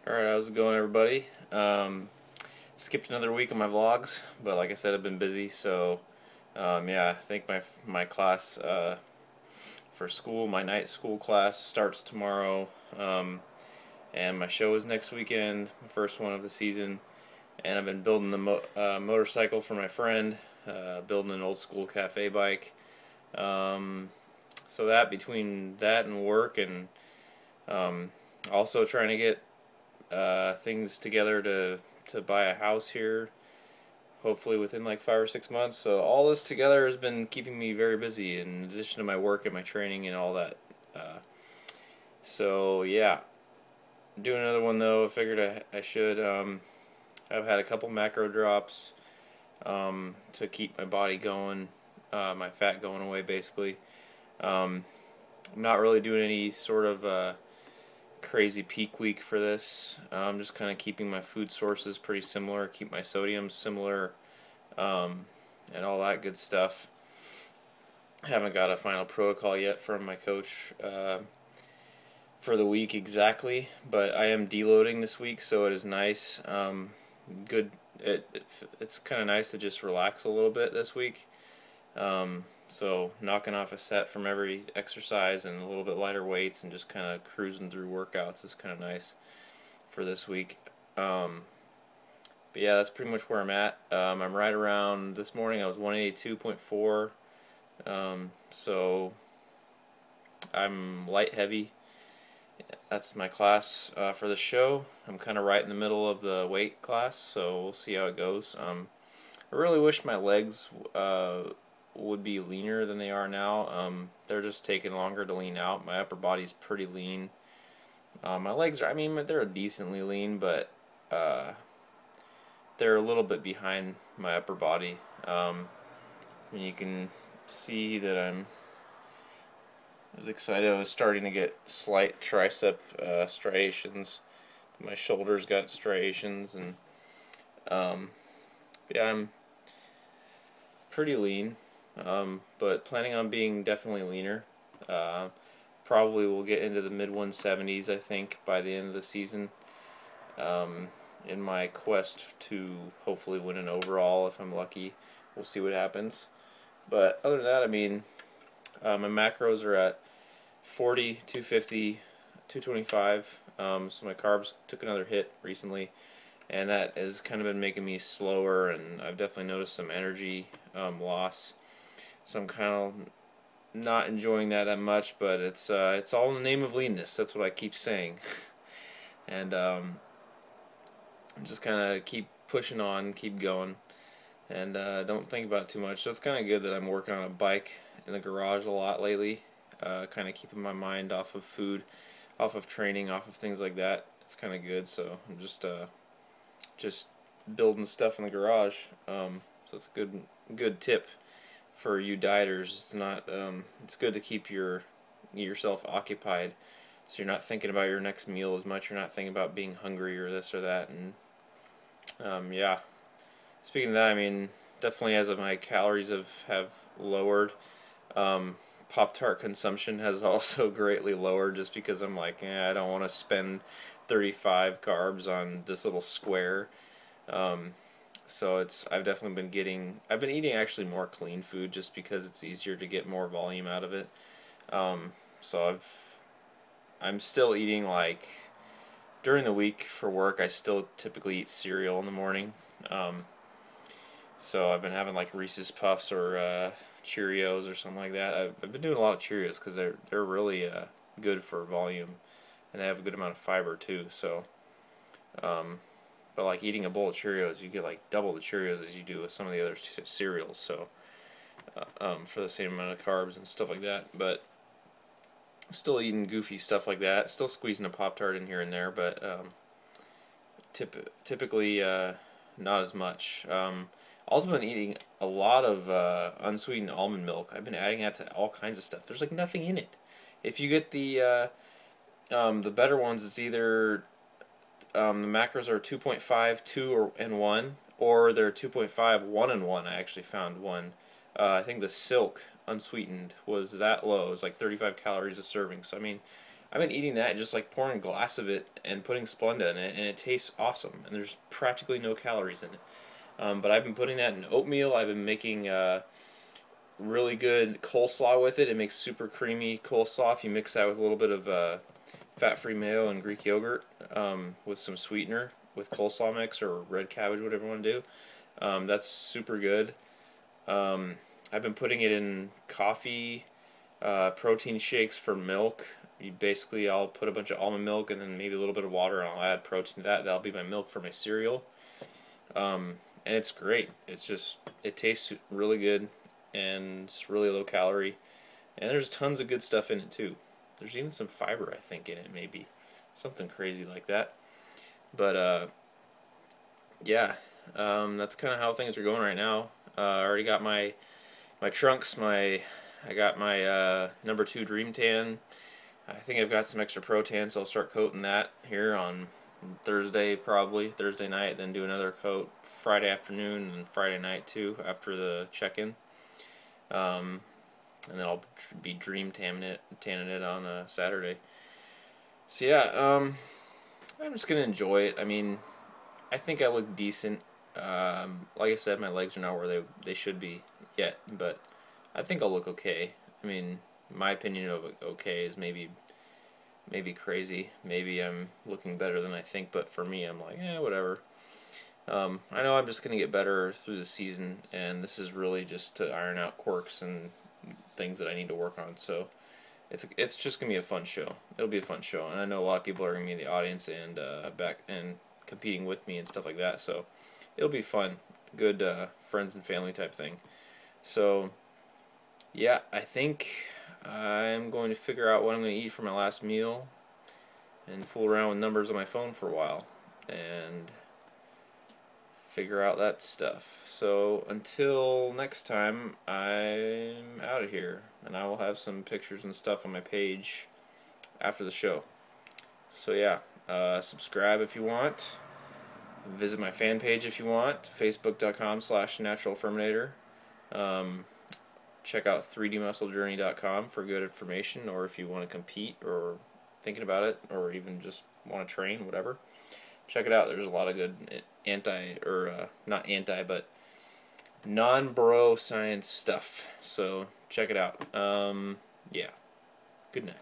Alright, how's it going, everybody? Skipped another week of my vlogs, but like I said, I've been busy, so yeah, I think my class for school, my night school class starts tomorrow, and my show is next weekend, my first one of the season, and I've been building the motorcycle for my friend, building an old school cafe bike. Um, so that between that and work and also trying to get things together to buy a house here, hopefully within like 5 or 6 months. So all this together has been keeping me very busy, in addition to my work and my training and all that. Uh, so yeah, doing another one though. I figured I should. I've had a couple macro drops to keep my body going, my fat going away basically. Um, I'm not really doing any sort of crazy peak week for this. Just kind of keeping my food sources pretty similar, keep my sodium similar, and all that good stuff. Haven't got a final protocol yet from my coach for the week exactly, but I am deloading this week, so it is nice. Good. It's kind of nice to just relax a little bit this week. So knocking off a set from every exercise and a little bit lighter weights and just kind of cruising through workouts is kind of nice for this week. But yeah, that's pretty much where I'm at. I'm right around this morning. I was 182.4. So I'm light heavy. That's my class for the show. I'm kind of right in the middle of the weight class, so we'll see how it goes. I really wish my legs would be leaner than they are now. They're just taking longer to lean out. My upper body's pretty lean. My legs are, I mean, they're decently lean, but they're a little bit behind my upper body. And you can see that I was excited. I was starting to get slight tricep striations. My shoulders got striations, and yeah, I'm pretty lean, but planning on being definitely leaner. Uh, Probably will get into the mid 170s, I think, by the end of the season. In my quest to hopefully win an overall, if I'm lucky, we'll see what happens. But other than that, I mean, my macros are at 40, 250, 225. So my carbs took another hit recently, and that has kind of been making me slower, and I've definitely noticed some energy loss. So I'm kind of not enjoying that much, but it's all in the name of leanness. That's what I keep saying, and just kind of keep pushing on, keep going, and don't think about it too much. So it's kind of good that I'm working on a bike in the garage a lot lately, kind of keeping my mind off of food, off of training, off of things like that. It's kind of good. So I'm just building stuff in the garage. So it's a good tip for you dieters. It's not. It's good to keep yourself occupied, so you're not thinking about your next meal as much. You're not thinking about being hungry or this or that. And yeah. Speaking of that, I mean, definitely as of my calories have lowered. Pop Tart consumption has also greatly lowered, just because I'm like, I don't want to spend 35 carbs on this little square. Um, so I've been eating actually more clean food, just because it's easier to get more volume out of it. So I'm still eating, like, during the week for work. I still typically eat cereal in the morning. So I've been having like Reese's Puffs or Cheerios or something like that. I've been doing a lot of Cheerios because they're really good for volume, and they have a good amount of fiber too. So, but like eating a bowl of Cheerios, you get like double the Cheerios as you do with some of the other cereals. So, for the same amount of carbs and stuff like that. But still eating goofy stuff like that. Still squeezing a Pop Tart in here and there, but typically not as much. Also been eating a lot of unsweetened almond milk. I've been adding that to all kinds of stuff. There's like nothing in it. If you get the better ones, it's either the macros are 2.5, 2 and 1, or they're 2.5, 1 and 1. I actually found one. I think the Silk unsweetened was that low. It was like 35 calories a serving. So I mean, I've been eating that, just like pouring a glass of it and putting Splenda in it, and it tastes awesome. And there's practically no calories in it. But I've been putting that in oatmeal. I've been making really good coleslaw with it. It makes super creamy coleslaw if you mix that with a little bit of fat-free mayo and Greek yogurt with some sweetener with coleslaw mix or red cabbage, whatever you want to do. That's super good. I've been putting it in coffee, protein shakes for milk. I'll put a bunch of almond milk and then maybe a little bit of water, and I'll add protein to that. That'll be my milk for my cereal. And it's great. It tastes really good, and it's really low calorie. And there's tons of good stuff in it too. There's even some fiber, I think, in it, maybe. Something crazy like that. But, yeah, that's kind of how things are going right now. I already got my trunks, I got my number 2 Dream Tan. I think I've got some extra Pro Tan, so I'll start coating that here on Thursday, probably, Thursday night, then do another coat Friday afternoon and Friday night too, after the check-in. And then I'll be tanning it on Saturday. So yeah, I'm just gonna enjoy it. I mean, I think I look decent. Like I said, my legs are not where they should be yet, but I think I'll look okay. I mean, my opinion of okay is maybe crazy. Maybe I'm looking better than I think, but for me, I'm like, whatever. I know I'm just gonna get better through the season, and this is really just to iron out quirks and things that I need to work on. So it's just gonna be a fun show. It'll be a fun show, and I know a lot of people are gonna be in the audience and back and competing with me and stuff like that. So it'll be fun, good friends and family type thing. So yeah, I think I'm going to figure out what I'm going to eat for my last meal and fool around with numbers on my phone for a while and figure out that stuff. So until next time, I'm out of here, and I will have some pictures and stuff on my page after the show. So yeah, subscribe if you want. Visit my fan page if you want, facebook.com/naturalfirminator. Check out 3dmusclejourney.com for good information, or if you want to compete or thinking about it, or even just want to train, whatever. Check it out. There's a lot of good not anti, but non-bro science stuff. So check it out. Yeah. Good night.